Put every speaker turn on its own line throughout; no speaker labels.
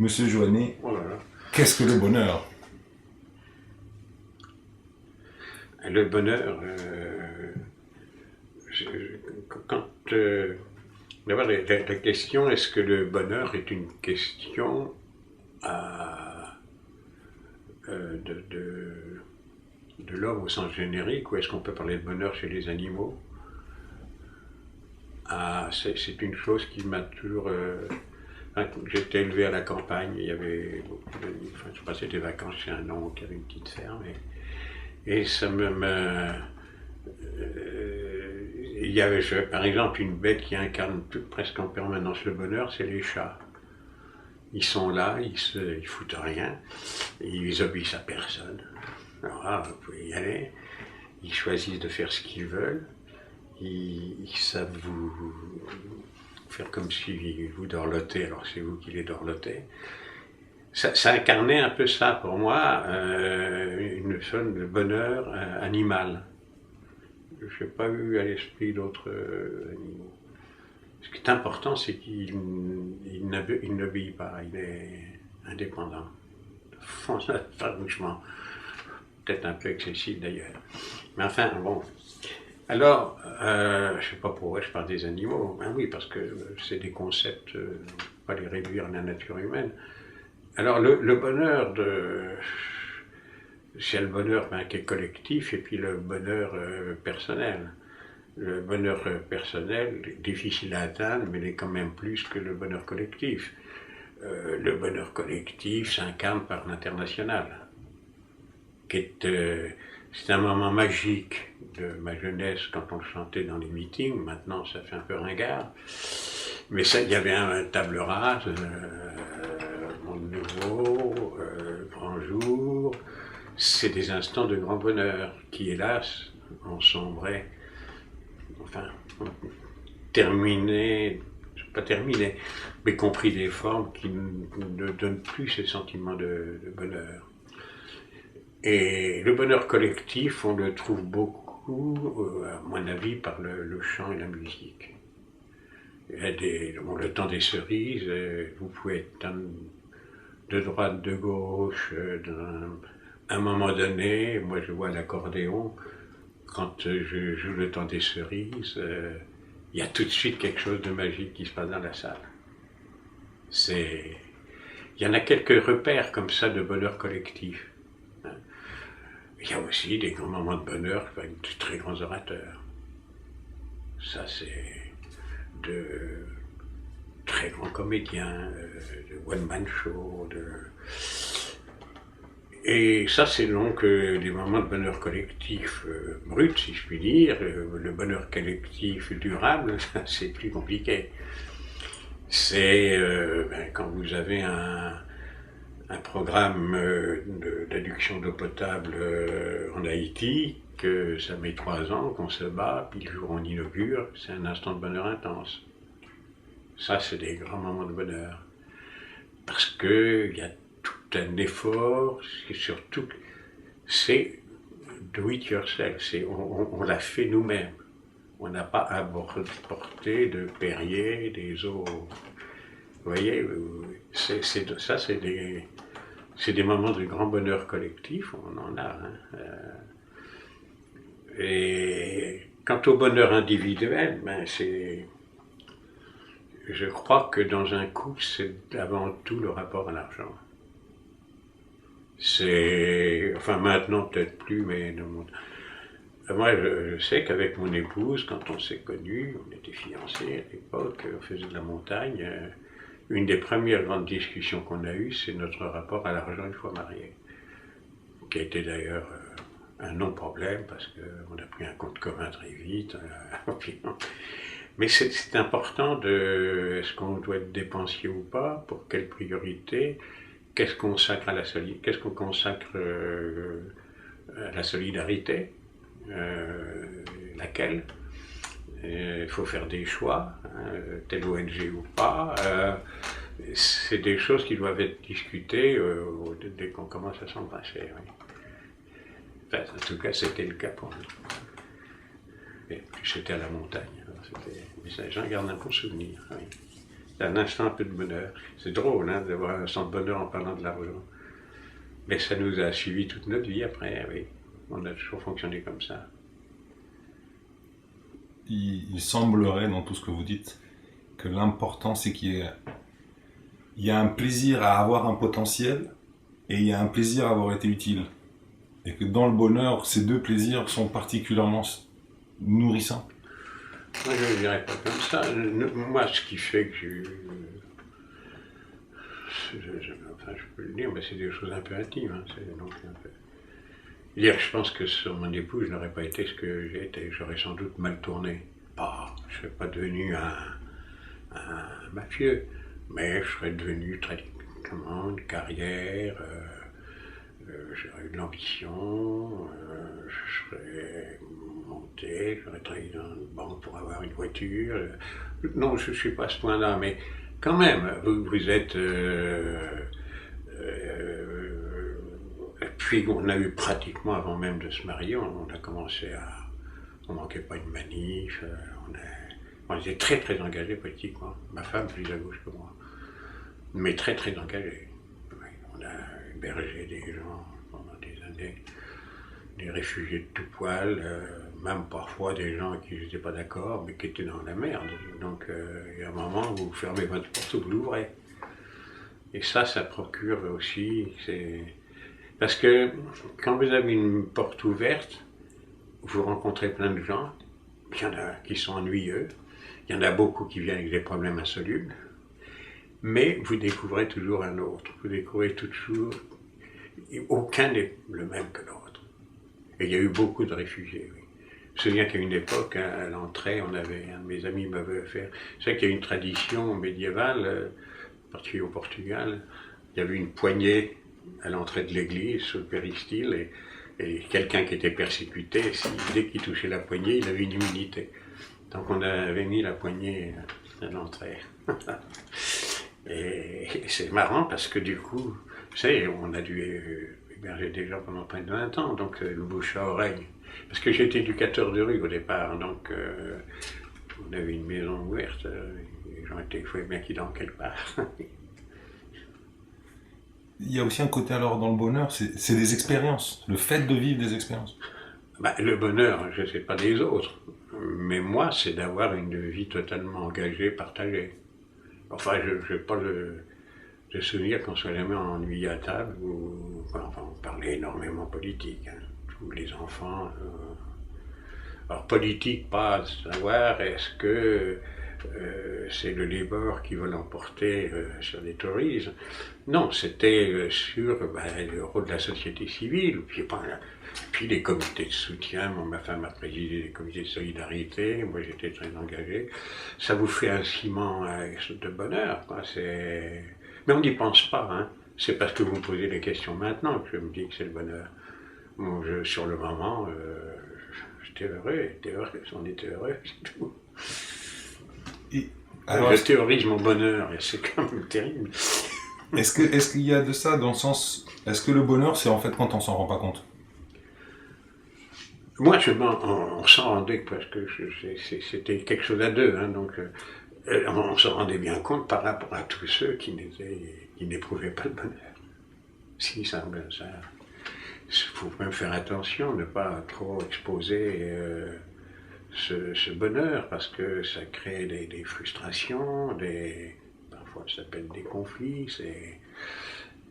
Monsieur Joannet,
Oh là là.
qu'est-ce que le bonheur?
Le bonheur, quand d'abord la question, est-ce que le bonheur est une question de l'homme au sens générique, ou est-ce qu'on peut parler de bonheur chez les animaux? C'est une chose qui m'a toujours... j'étais élevé à la campagne, il y avait beaucoup d'amis, enfin, je passais des vacances chez un oncle qui avait une petite ferme, et ça il y avait par exemple une bête qui incarne presque en permanence le bonheur, c'est les chats. Ils sont là, ils foutent rien, ils obéissent à personne. Alors là, vous pouvez y aller, ils choisissent de faire ce qu'ils veulent, ils savent vous faire comme si vous dorlotez, alors c'est vous qui les dorlotez. Ça incarnait un peu ça pour moi, une sorte de bonheur animal. Je n'ai pas eu à l'esprit d'autres animaux. Ce qui est important, c'est qu'il n'obéit pas, il est indépendant, farouchement, peut-être un peu excessif d'ailleurs. Mais enfin, bon. Alors, je ne sais pas pourquoi je parle des animaux. Ben oui, parce que c'est des concepts, on ne peut pas les réduire à la nature humaine. Alors, le bonheur c'est le bonheur qui est collectif et puis le bonheur personnel. Le bonheur personnel est difficile à atteindre, mais il est quand même plus que le bonheur collectif. Le bonheur collectif s'incarne par l'international, c'est un moment magique de ma jeunesse quand on le chantait dans les meetings. Maintenant, ça fait un peu ringard. Mais ça, il y avait un table rase, Monde Nouveau, Grand Jour. C'est des instants de grand bonheur qui, hélas, ont sombré, enfin, terminé, pas terminé, mais compris des formes qui ne donnent plus ces sentiments de bonheur. Et le bonheur collectif, on le trouve beaucoup, à mon avis, par le chant et la musique. Il y a le temps des cerises, vous pouvez être de droite, de gauche, à un moment donné, moi je vois l'accordéon, quand je joue le temps des cerises, il y a tout de suite quelque chose de magique qui se passe dans la salle. Il y en a quelques repères comme ça de bonheur collectif. Il y a aussi des grands moments de bonheur avec de très grands orateurs. Ça, c'est de très grands comédiens, de one-man show. Et ça, c'est donc des moments de bonheur collectif brut, si je puis dire. Le bonheur collectif durable, c'est plus compliqué. C'est quand vous avez un programme d'adduction d'eau potable en Haïti, que ça met 3 ans qu'on se bat, puis le jour où on inaugure, c'est un instant de bonheur intense. Ça, c'est des grands moments de bonheur. Parce qu'il y a tout un effort, et surtout, c'est do it yourself, on l'a fait nous-mêmes. On n'a pas apporté de Perrier, des eaux. Vous voyez, ça, c'est des moments de grand bonheur collectif, on en a. Hein. Et quant au bonheur individuel, je crois que dans un couple, c'est avant tout le rapport à l'argent. Enfin maintenant peut-être plus, mais moi je sais qu'avec mon épouse, quand on s'est connus, on était fiancés à l'époque, on faisait de la montagne. Une des premières grandes discussions qu'on a eues, c'est notre rapport à l'argent une fois mariés, qui a été d'ailleurs un non-problème parce qu'on a pris un compte commun très vite. Mais c'est important est-ce qu'on doit être dépensier ou pas, pour quelle priorité, qu'est-ce qu'on consacre à la solidarité, laquelle. Il faut faire des choix, telle ONG ou pas. C'est des choses qui doivent être discutées dès qu'on commence à s'embrasser. Oui. Enfin, en tout cas, c'était le cas pour nous. Et puis c'était à la montagne. Mais j'en garde un bon souvenir. Oui. C'est un instant un peu de bonheur. C'est drôle hein, d'avoir un instant de bonheur en parlant de l'argent. Mais ça nous a suivi toute notre vie après, oui. On a toujours fonctionné comme ça.
Il semblerait, dans tout ce que vous dites, que l'important, c'est il y a un plaisir à avoir un potentiel et il y a un plaisir à avoir été utile. Et que dans le bonheur, ces deux plaisirs sont particulièrement nourrissants.
Moi, je ne dirais pas comme ça. Moi, ce qui fait que enfin, je peux le dire, mais c'est des choses un peu intimes. Hein, donc un peu... Hier, je pense que sur mon époux, je n'aurais pas été ce que j'ai été. J'aurais sans doute mal tourné. Je ne serais pas devenu un mafieux, mais je serais devenu comment, une carrière, j'aurais eu de l'ambition, je serais monté, j'aurais travaillé dans une banque pour avoir une voiture. Non, je ne suis pas à ce point-là, mais quand même, vous êtes... et puis on a eu pratiquement, avant même de se marier, on a commencé à... On ne manquait pas une manif, on était très très engagés politiquement. Ma femme plus à gauche que moi, mais très très engagés. Oui, on a hébergé des gens pendant des années, des réfugiés de tout poil, même parfois des gens qui n'étaient pas d'accord, mais qui étaient dans la merde. Donc il y a un moment où vous fermez votre porte ou vous l'ouvrez. Et ça procure aussi... Parce que quand vous avez une porte ouverte, vous rencontrez plein de gens, il y en a qui sont ennuyeux, il y en a beaucoup qui viennent avec des problèmes insolubles, mais vous découvrez toujours un autre, vous découvrez toujours, aucun n'est le même que l'autre. Et il y a eu beaucoup de réfugiés, oui. Je me souviens qu'à une époque, à l'entrée, un de mes amis m'avait fait, je sais qu'il y a une tradition médiévale, en particulier au Portugal, il y avait une poignée à l'entrée de l'église, sous le péristyle, et quelqu'un qui était persécuté, dès qu'il touchait la poignée, il avait une immunité. Donc on avait mis la poignée à l'entrée. Et c'est marrant parce que du coup, vous savez, on a dû héberger des gens pendant près de 20 ans, donc le bouche à oreille. Parce que j'étais éducateur de rue au départ, donc on avait une maison ouverte, les gens il fallait bien qu'ils dorment quelque part.
Il y a aussi un côté alors dans le bonheur, c'est des expériences, le fait de vivre des expériences.
Le bonheur, je ne sais pas des autres, mais moi, c'est d'avoir une vie totalement engagée, partagée. Enfin, je n'ai pas le souvenir qu'on soit jamais ennuyé à table, enfin, on parlait énormément politique, hein, tous les enfants. Alors, politique, pas savoir est-ce que c'est le Labour qui veut l'emporter sur les Tories. Non, c'était sur le rôle de la société civile, puis les comités de soutien. Ma femme a présidé les comités de solidarité, moi j'étais très engagé. Ça vous fait un ciment de bonheur, quoi. Mais on n'y pense pas, hein. C'est parce que vous me posez les questions maintenant que je me dis que c'est le bonheur. Bon, sur le moment, j'étais heureux, on était heureux, c'est tout. Alors, je théorise mon bonheur, et c'est quand même terrible.
Est-ce qu'il y a de ça dans le sens... Est-ce que le bonheur, c'est en fait quand on s'en rend pas compte?
Moi, on s'en rendait, parce que c'était quelque chose à deux, hein, donc on s'en rendait bien compte par rapport à tous ceux qui n'éprouvaient pas le bonheur. Si, ça, il faut même faire attention, ne pas trop exposer ce bonheur, parce que ça crée des frustrations, parfois ça s'appelle des conflits,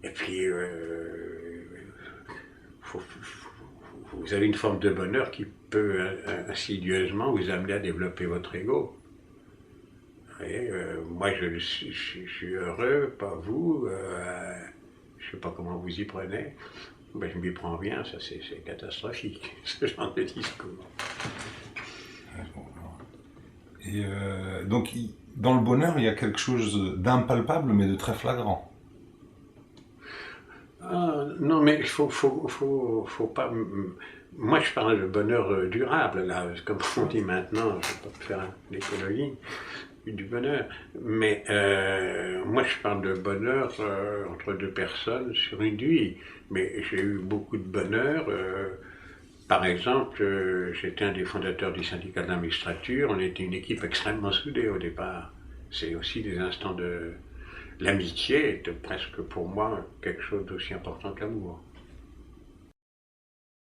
et puis vous avez une forme de bonheur qui peut insidieusement vous amener à développer votre ego. Et, moi je suis heureux, pas vous, je ne sais pas comment vous y prenez, mais je m'y prends bien, ça c'est catastrophique, ce genre de discours.
Et donc, dans le bonheur, il y a quelque chose d'impalpable, mais de très flagrant.
Non, mais il faut pas... Moi, je parle de bonheur durable, là, comme on dit maintenant, je ne vais pas faire l'écologie du bonheur, mais moi, je parle de bonheur entre deux personnes sur une vie, mais j'ai eu beaucoup de bonheur. Par exemple, j'étais un des fondateurs du syndicat de la magistrature, on était une équipe extrêmement soudée au départ. c'est aussi des instants de... L'amitié est presque pour moi quelque chose d'aussi important que l'amour.